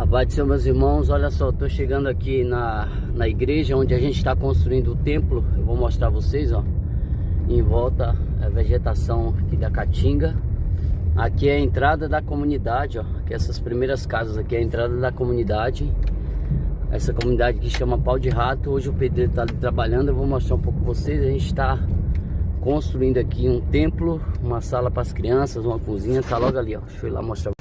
A paz do Senhor, meus irmãos. Olha só, estou chegando aqui na igreja onde a gente está construindo o templo. Eu vou mostrar a vocês, ó. Em volta a vegetação aqui da Caatinga. Aqui é a entrada da comunidade, ó. Aqui essas primeiras casas aqui é a entrada da comunidade. Essa comunidade que chama Pau de Rato. Hoje o pedreiro está ali trabalhando. Eu vou mostrar um pouco para vocês. A gente está construindo aqui um templo, uma sala para as crianças, uma cozinha. Tá logo ali, ó. Deixa eu ir lá mostrar.